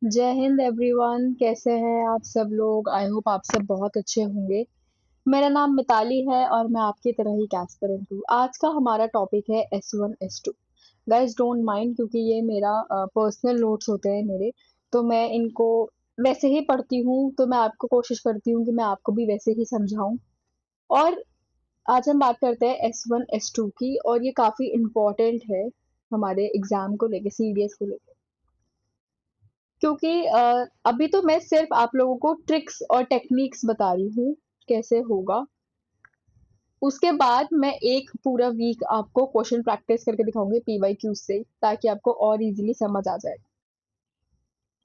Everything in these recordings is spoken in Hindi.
जय हिंद एवरीवन, कैसे हैं आप सब लोग। आई होप आप सब बहुत अच्छे होंगे। मेरा नाम मिताली है और मैं आपकी तरह ही एक एस्पिरेंट हूँ। आज का हमारा टॉपिक है S1 S2। Guys don't mind, क्योंकि ये मेरा पर्सनल नोट्स होते हैं मेरे, तो मैं इनको वैसे ही पढ़ती हूँ। तो मैं आपको कोशिश करती हूँ कि मैं आपको भी वैसे ही समझाऊं। और आज हम बात करते हैं S1 S2 की, और ये काफ़ी इम्पोर्टेंट है हमारे एग्जाम को लेके, सीडीएस को लेके। क्योंकि अभी तो मैं सिर्फ आप लोगों को ट्रिक्स और टेक्निक्स बता रही हूँ कैसे होगा। उसके बाद मैं एक पूरा वीक आपको क्वेश्चन प्रैक्टिस करके दिखाऊंगी पीवाईक्यू से, ताकि आपको और इजीली समझ आ जाए।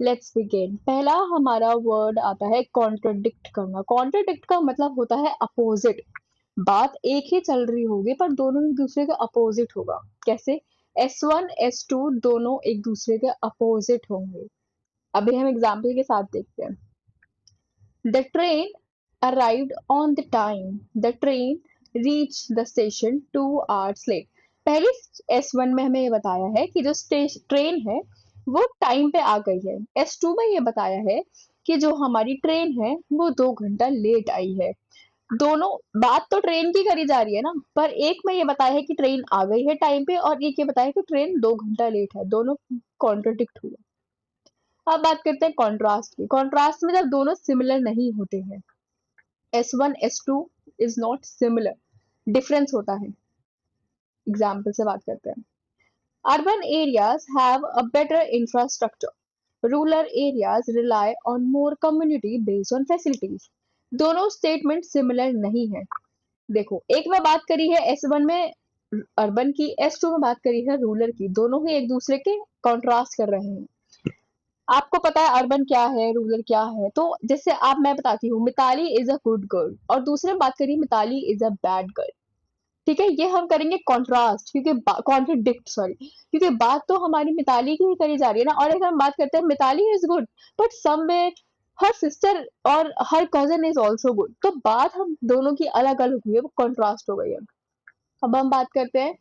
Let's begin. पहला हमारा वर्ड आता है कॉन्ट्रडिक्ट करना। कॉन्ट्रडिक्ट का मतलब होता है अपोजिट। बात एक ही चल रही होगी पर दोनों एक दूसरे के अपोजिट होगा। कैसे? S1 S2 दोनों एक दूसरे के अपोजिट होंगे। अभी हम एग्जाम्पल के साथ देखते हैं। The train arrived on the time. The train reached the station 2 hours late. पहली S1 में हमें ये बताया है कि जो ट्रेन है वो टाइम पे आ गई है। S2 में ये बताया है कि जो हमारी ट्रेन है वो 2 घंटा लेट आई है। दोनों बात तो ट्रेन की करी जा रही है ना, पर एक में ये बताया है कि ट्रेन आ गई है टाइम पे, और एक ये बताया है कि ट्रेन 2 घंटा लेट है। दोनों कॉन्ट्रडिक्ट हुए। अब बात करते हैं कॉन्ट्रास्ट की। कॉन्ट्रास्ट में जब दोनों सिमिलर नहीं होते हैं, S1 S2 is not similar, difference होता है। एग्जाम्पल से बात करते हैं। Urban areas have a better infrastructure, rural areas rely on more community based on facilities. दोनों स्टेटमेंट सिमिलर नहीं है। देखो, एक में बात करी है S1 में अर्बन की, S2 में बात करी है रूरल की। दोनों ही एक दूसरे के कॉन्ट्रास्ट कर रहे हैं। आपको पता है अर्बन क्या है, रूरल क्या है। तो जैसे आप मैं बताती हूँ, Mitali is a good girl, और दूसरे में बात करिए Mitali is a bad girl. ठीक है, ये हम करेंगे कॉन्ट्रास्ट, क्योंकि कॉन्ट्रडिक्ट, सॉरी, क्योंकि बात तो हमारी मिताली की ही करी जा रही है ना। और अगर हम बात करते हैं Mitali is good, but somewhere her sister और her cousin is also good, तो बात हम दोनों की अलग अलग हुई है, वो कॉन्ट्रास्ट हो गई है। अब हम बात करते हैं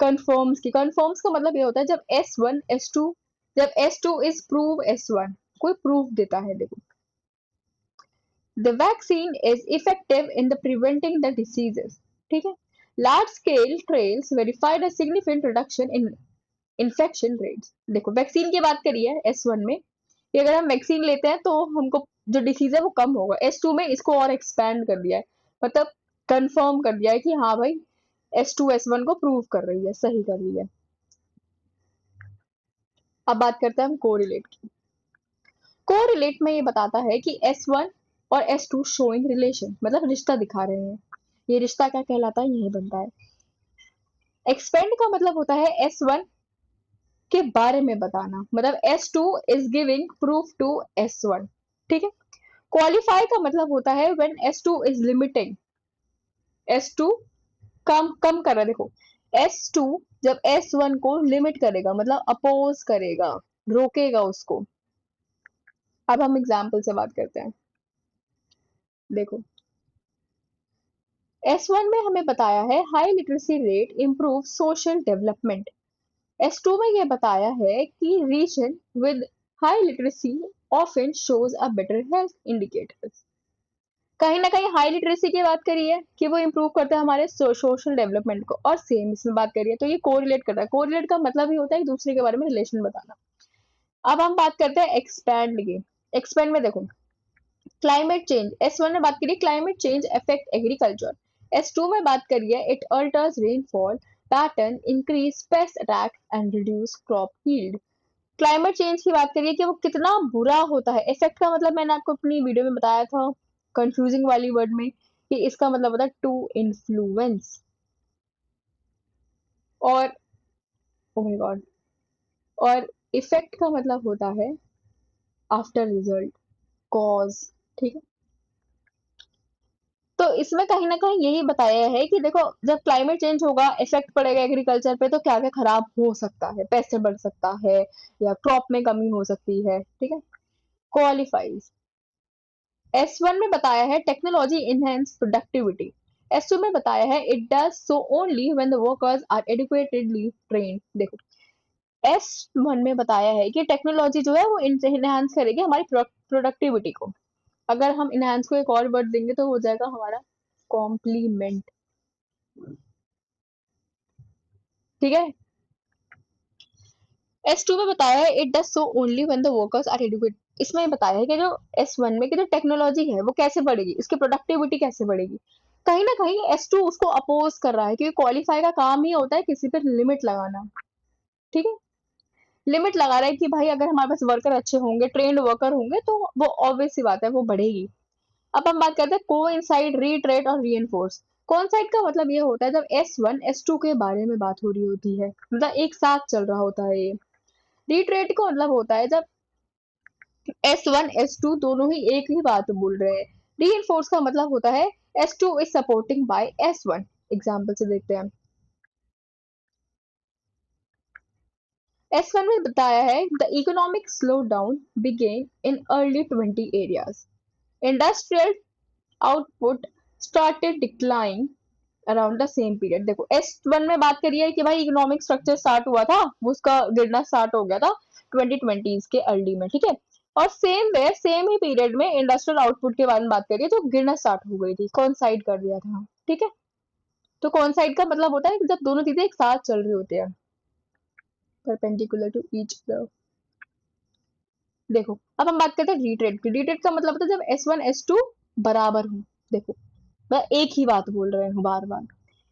कन्फर्म्स की। कन्फर्म्स का मतलब ये होता है जब S2 इज प्रूव S1, कोई प्रूफ देता है। देखो, the vaccine is effective in the preventing the diseases. ठीक है, large scale trials verified a significant reduction in infection rates. देखो, वैक्सीन की बात करी है S1 में कि अगर हम वैक्सीन लेते हैं तो हमको जो डिसीज है वो कम होगा। S2 में इसको और एक्सपैंड कर दिया है, मतलब कंफर्म कर दिया है कि हाँ भाई, S2 S1 को प्रूव कर रही है, सही कर रही है। अब बात करते हैं हम कोरिलेट की। कोरिलेट में ये बताता है कि S1 और S2 शोइंग रिलेशन, मतलब रिश्ता दिखा रहे हैं। ये रिश्ता क्या कहलाता है, यही बनता है। एक्सपेंड का मतलब होता है S1 के बारे में बताना, मतलब S2 is giving proof to S1। ठीक है। क्वालिफाई का मतलब होता है when S2 is limiting. S2 कम कम कर रहा है। देखो, S2 जब S1 को लिमिट करेगा, मतलब अपोज करेगा, रोकेगा उसको। अब हम एग्जाम्पल से बात करते हैं। देखो, S1 में हमें बताया है high literacy rate improve social development. S2 में यह बताया है कि region with high literacy often shows a better health indicators. कहीं ना कहीं हाई लिटरेसी की बात करी है कि वो इम्प्रूव करता है हमारे सोशल डेवलपमेंट को, और सेम इसमें बात करिए तो ये कोरिलेट कर रहा है। कोरिलेट का मतलब ही होता है एक दूसरे के बारे में रिलेशन बताना। अब हम बात करते हैं एक्सपैंड की। एक्सपैंड में देखो, क्लाइमेट चेंज, S1 में बात करिए climate change affect agriculture. S2 में बात करिए it altars rainfall pattern, increase paste attack and reduce crop yield. Climate change की बात करिए कि वो कितना बुरा होता है। इफेक्ट का मतलब मैंने आपको अपनी वीडियो में बताया था कंफ्यूजिंग वाली वर्ड में, कि इसका मतलब होता है टू इन्फ्लुएंस। और ओ माय गॉड, और इफेक्ट का मतलब होता है आफ्टर रिजल्ट, कॉज। ठीक है, तो इसमें कहीं ना कहीं यही बताया है कि देखो, जब क्लाइमेट चेंज होगा, इफेक्ट पड़ेगा एग्रीकल्चर पे, तो क्या क्या खराब हो सकता है, पेस्ट बढ़ सकता है, या क्रॉप में कमी हो सकती है। ठीक है। क्वालिफाइज, S1 में बताया है टेक्नोलॉजी इनहेंस प्रोडक्टिविटी। S2 में बताया है it does so only when the workers are educatedly trained. देखो, S1 में बताया है कि टेक्नोलॉजी जो है वो इनहेंस करेगी हमारी प्रोडक्टिविटी को। अगर हम इनहेंस को एक और वर्ड देंगे तो हो जाएगा हमारा कॉम्प्लीमेंट। ठीक है। S2 में बताया है it does so only when the workers are educate. इसमें बताया है कि जो S1 में की जो टेक्नोलॉजी है वो कैसे बढ़ेगी, उसकी प्रोडक्टिविटी कैसे बढ़ेगी। कहीं ना कहीं S2 उसको अपोज कर रहा है क्योंकि क्वालिफाई का काम ही होता है किसी पर लिमिट लगाना। ठीक है। लिमिट लगा रहा है कि भाई अगर हमारे पास वर्कर अच्छे होंगे, ट्रेन्ड वर्कर होंगे तो वो ऑब्वियस सी बात है वो बढ़ेगी। अब हम बात करते हैं को इनसाइड, रीट्रेट और रीइंफोर्स। कोइंसाइड का मतलब ये होता है जब S1 S2 के बारे में बात हो रही होती है, मतलब एक साथ चल रहा होता है ये। रीट्रेट का मतलब होता है जब S1 S2 दोनों ही एक ही बात बोल रहे हैं। रीइंफोर्स का मतलब होता है S2 is supporting bye S1। Example से देखते हैं। S1 में बताया है the economic slowdown began in early 20 areas. Industrial output started decline around the same period. देखो S1 में बात करिए कि भाई इकोनॉमिक स्ट्रक्चर स्टार्ट हुआ था, वो उसका गिरना स्टार्ट हो गया था 2020s के अर्ली में। ठीक है। और सेम ही पीरियड में इंडस्ट्रियल आउटपुट के बारे में बात करिए जो गिरना स्टार्ट हो गई थी, कॉन्साइड कर दिया था। ठीक है। तो कॉन्साइड का मतलब होता है कि जब दोनों चीजें एक साथ चल रही होती है, परपेंडिकुलर टू ईच अदर। देखो अब हम बात करते हैं रीट्रेट की। रीट्रेट का मतलब होता है जब S1 S2 बराबर हो। देखो मैं एक ही बात बोल रहे हूँ बार बार।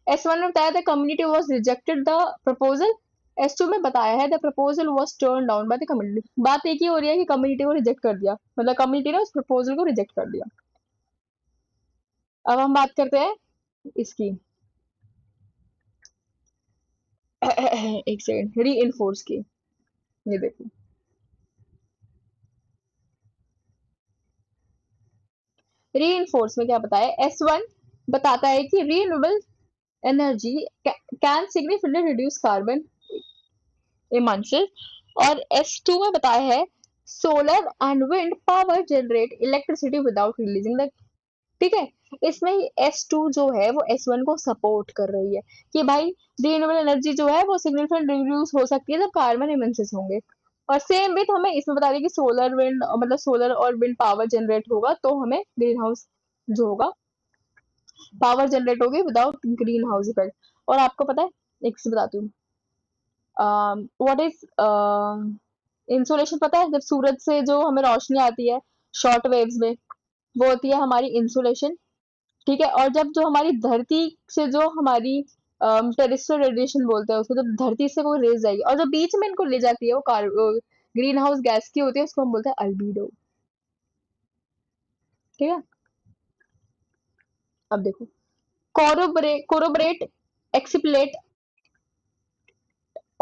S1 में बताया था community was rejected the proposal. S2 में बताया है the proposal was turn down by the community. बात एक ही हो रही है कि कम्युनिटी को रिजेक्ट कर दिया, मतलब कम्युनिटी ने उस प्रपोजल को रिजेक्ट कर दिया। अब हम बात करते हैं इसकी एक सेकंड, री इन्फोर्स की। ये देखो री इन्फोर्स में क्या बताया है। S1 बताता है कि renewable energy can significantly reduce carbon emulsion. और S2 में बताया है solar and wind power generate electricity without releasing the. ठीक है। इसमें S2 जो है वो S1 को सपोर्ट कर रही है कि भाई रिन्यूएबल एनर्जी जो है वो सिग्निफिकेंट रिड्यूस हो सकती है जब कार्बन इमिशंस होंगे। और सेम विथ हमें इसमें बता दें कि सोलर विंड, मतलब सोलर और विंड पावर जनरेट होगा तो हमें ग्रीन हाउस जो होगा पावर जनरेट होगी विदाउट ग्रीन हाउस इफेक्ट। और आपको पता है एक चीज बताती हूँ, व्हाट इज इंसोलेशन पता है? जब सूरज से जो हमें रोशनी आती है शॉर्ट वेव्स में, वो होती है हमारी इंसोलेशन। ठीक है। और जब जो हमारी धरती से जो हमारी टेरेस्ट्रियल रेडिएशन बोलते हैं उसको, जब धरती से कोई रेज जाएगी और जो बीच में इनको ले जाती है वो ग्रीन हाउस गैस की होती है, उसको हम बोलते हैं अल्बीडो। ठीक है। अब देखो कोरोबरेट, एक्सिपलेट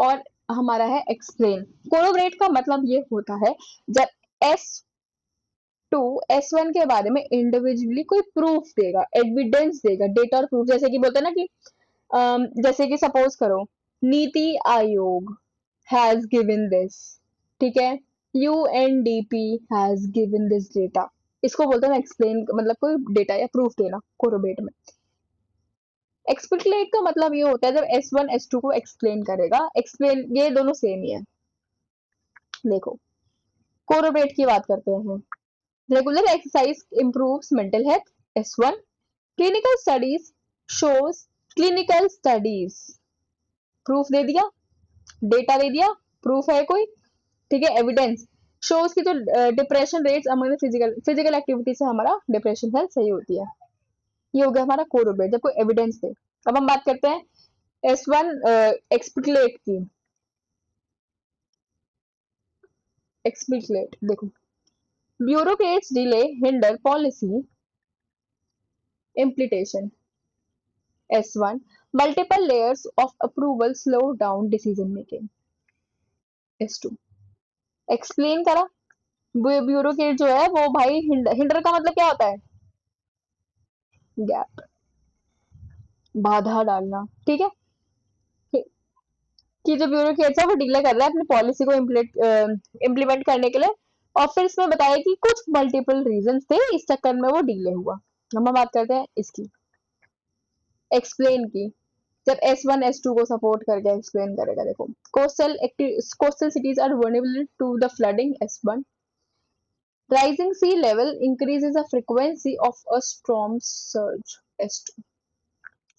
और हमारा है एक्सप्लेन। कोरोबरेट का मतलब ये होता है जब S2 S1 के बारे में इंडिविजुअली कोई प्रूफ देगा, एविडेंस देगा, डेटा और प्रूफ। जैसे कि बोलते हैं ना कि जैसे कि सपोज करो NITI Aayog has given this. ठीक है। UNDP has given this data. इसको बोलते हैं एक्सप्लेन, मतलब कोई डेटा या प्रूफ देना कोरोबेट में। एक्सप्लेट का मतलब ये होता है जब S1 S2 को एक्सप्लेन करेगा। एक्सप्लेन ये दोनों सेम ही है। देखो कोरोबेट की बात करते हैं। Regular exercise improves mental health। S1 clinical studies shows, clinical studies proof दे दिया, डेटा दे दिया, प्रूफ है कोई। ठीक है। एविडेंस शोज की जो depression rates among physical physical activity से हमारा डिप्रेशन हेल्थ सही होती है। ये हो गया हमारा कोरोबेट जब कोई एविडेंस दे। अब हम बात करते हैं S1 एक्सप्लेट की। एक्सप्लेट देखो bureaucrats delay hinder policy implementation. S1 multiple layers of approval slow down decision making। S2 explain करा ब्यूरोक्रेट जो है वो भाई हिंडर का मतलब क्या होता है? गैप, बाधा डालना। ठीक है। कि जो ब्यूरोक्रेट्स है वो डिले कर रहा है अपनी पॉलिसी को इम्प्लीमेंट करने के लिए। और फिर इसमें बताया कि कुछ मल्टीपल रीजंस थे इस चक्कर में वो डिले हुआ। हम बात करते हैं इसकी एक्सप्लेन की। जब S1 S2 को सपोर्ट करके एक्सप्लेन करेगा। देखो, coastal cities are vulnerable to the flooding S1। Rising sea level increases the frequency of a storm surge S2।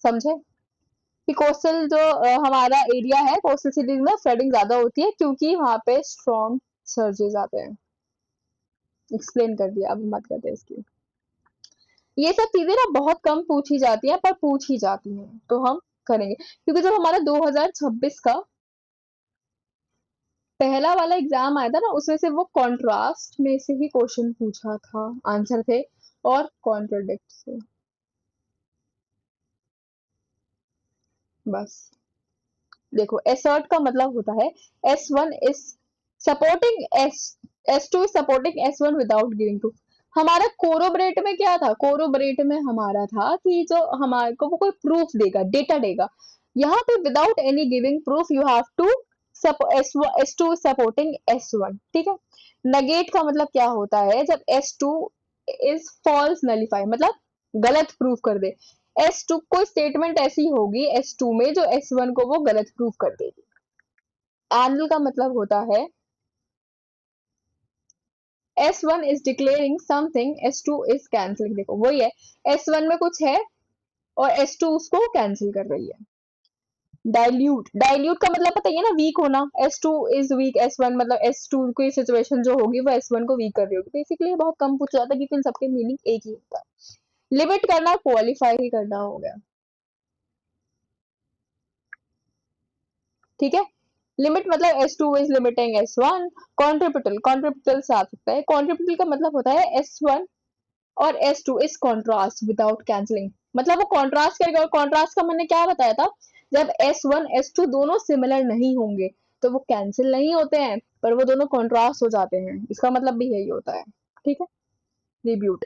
समझे कि कोस्टल जो हमारा एरिया है, कोस्टल सिटीज में फ्लडिंग ज्यादा होती है क्योंकि वहां पे स्ट्रॉन्ग सर्जेस आते हैं। एक्सप्लेन कर दिया, अब मत करते इसकी। ये सब चीजें ना बहुत कम पूछी जाती हैं, पर पूछी जाती हैं तो हम करेंगे, क्योंकि जब हमारा 2026 का पहला वाला एग्जाम आया था ना, उसमें से वो कॉन्ट्रास्ट में से ही क्वेश्चन पूछा था, आंसर थे और कॉन्ट्रोडिक्ट से। बस देखो, एसर्ट का मतलब होता है S1 is supporting S2 is supporting S1 without giving proof. हमारा कोरोबरेट में क्या था, कोरोबरेट में हमारा था कि जो हमारे को वो कोई प्रूफ देगा, डेटा देगा। यहाँ पे without any giving proof you have to S2 supporting S1। ठीक है। नेगेट का मतलब क्या होता है, जब S2 इज फॉल्स नलीफाई, मतलब गलत प्रूफ कर दे। S2 कोई स्टेटमेंट ऐसी होगी S2 में जो S1 को वो गलत प्रूफ कर देगी। एनल का मतलब होता है S1 is declaring something, S2 is cancelling. देखो वही है, S1 में कुछ है और S2 उसको कैंसिल कर रही है। डाइल्यूट का मतलब पता ही है ना, वीक होना। S2 इज वीक, S1 मतलब S2 की सिचुएशन जो होगी वो S1 को वीक कर रही होगी। बेसिकली बहुत कम पूछा जाता है क्योंकि इन सबके मीनिंग एक ही होता है। लिमिट करना, क्वालिफाई ही करना हो गया। ठीक है। लिमिट मतलब S2 इज लिमिटिंग S1। कॉन्ट्रिब्यूटल से आ सकता है। कॉन्ट्रिब्यूटल का मतलब होता है S1 और S2 is contrast without cancelling, मतलब वो कॉन्ट्रास्ट करेगा। और कॉन्ट्रास्ट का मैंने क्या बताया था, जब S1 S2 दोनों सिमिलर नहीं होंगे तो वो कैंसिल नहीं होते हैं, पर वो दोनों कॉन्ट्रास्ट हो जाते हैं। इसका मतलब भी यही होता है। ठीक है। रिब्यूट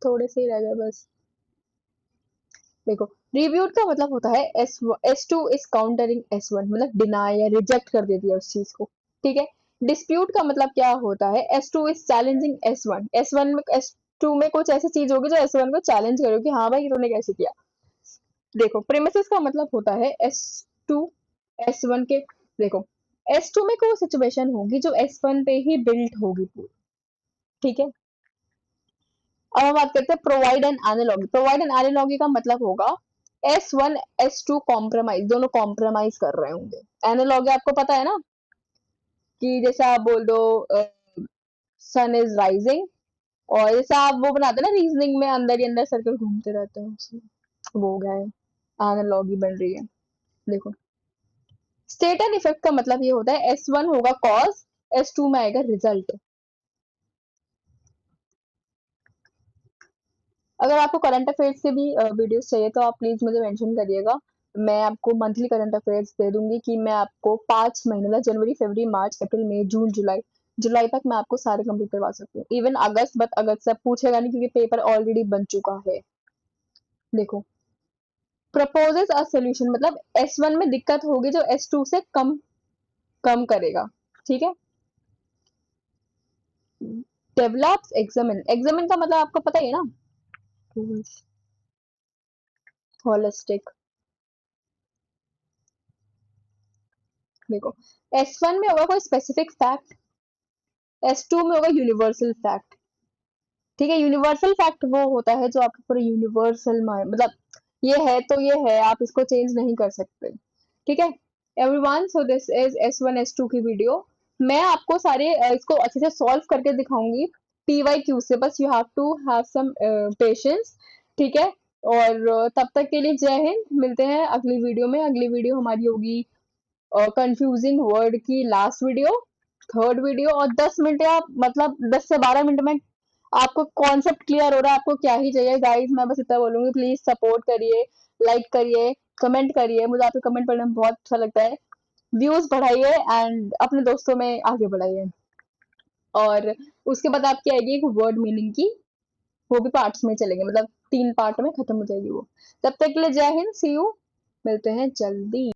थोड़े से ही रह गए बस। देखो, रिब्यूट का मतलब होता है S2 इज काउंटरिंग S1, मतलब डिनाई या रिजेक्ट कर देती है उस चीज को। ठीक है। डिस्प्यूट का मतलब क्या होता है, S2 इज चैलेंजिंग S1 में कुछ ऐसी चीज होगी जो S1 को चैलेंज करेगी, हाँ भाई तूने कैसे किया। देखो, प्रेमिसेस का मतलब होता है S2 S1 के। देखो, S2 में कोई सिचुएशन होगी जो S1 पे ही बिल्ट होगी पूरी। ठीक है। अब हम बात करते हैं provide an analogy. Provide an analogy का मतलब होगा S1 S2 कॉम्प्रोमाइज, दोनों कॉम्प्रोमाइज कर रहे होंगे। एनालॉगी आपको पता है ना, कि जैसे आप बोल दो सन इज राइजिंग, और जैसे आप वो बनाते हैं ना रीजनिंग में, अंदर ही अंदर सर्कल घूमते रहते हैं उसमें, वो हो गया है, एनालॉगी बन रही है। देखो, स्टेट एंड इफेक्ट का मतलब ये होता है S1 होगा कॉज, S2 में आएगा रिजल्ट। अगर आपको करंट अफेयर्स के भी वीडियोस चाहिए तो आप प्लीज मुझे मेंशन करिएगा। मैं आपको मंथली करंट अफेयर्स दे दूंगी, कि मैं आपको 5 महीने में, जनवरी फरवरी मार्च अप्रैल मई जून जुलाई, जुलाई तक मैं आपको सारे कंप्लीट करवा सकती हूँ। इवन अगस्त, बट अगस्त से पूछेगा नहीं क्योंकि पेपर ऑलरेडी बन चुका है। देखो, प्रपोजेस अ सोल्यूशन मतलब S1 में दिक्कत होगी जो S2 से कम कम करेगा। ठीक है। डेवलप्स एग्जामिन, एग्जामिन का मतलब आपको पता ही है ना, होलिस्टिक। देखो, S1 में होगा कोई स्पेसिफिक फैक्ट, S2 में होगा यूनिवर्सल फैक्ट। ठीक है। यूनिवर्सल फैक्ट वो होता है जो आपके पूरे यूनिवर्सल मतलब ये है तो ये है, आप इसको चेंज नहीं कर सकते। ठीक है। Everyone, so this is S1 S2 की वीडियो। मैं आपको सारे इसको अच्छे से सॉल्व करके दिखाऊंगी PYQ से, बस you have to have some patience. ठीक है। और तब तक के लिए जय हिंद, मिलते हैं अगली वीडियो में। अगली वीडियो हमारी होगी कंफ्यूजिंग वर्ड की लास्ट वीडियो, थर्ड वीडियो। और 10 मिनट या मतलब 10 से 12 मिनट में आपको कॉन्सेप्ट क्लियर हो रहा है, आपको क्या ही चाहिए गाइस। मैं बस इतना बोलूंगी, प्लीज सपोर्ट करिए, लाइक करिए, कमेंट करिए। मुझे आपके कमेंट पढ़ने में बहुत अच्छा लगता है। व्यूज बढ़ाइए एंड अपने दोस्तों में आगे बढ़ाइए। और उसके बाद आपकी आएगी एक वर्ड मीनिंग की, वो भी पार्ट्स में चलेंगे, मतलब 3 पार्ट में खत्म हो जाएगी वो। तब तक के लिए जय हिंद, सी यू, मिलते हैं जल्दी।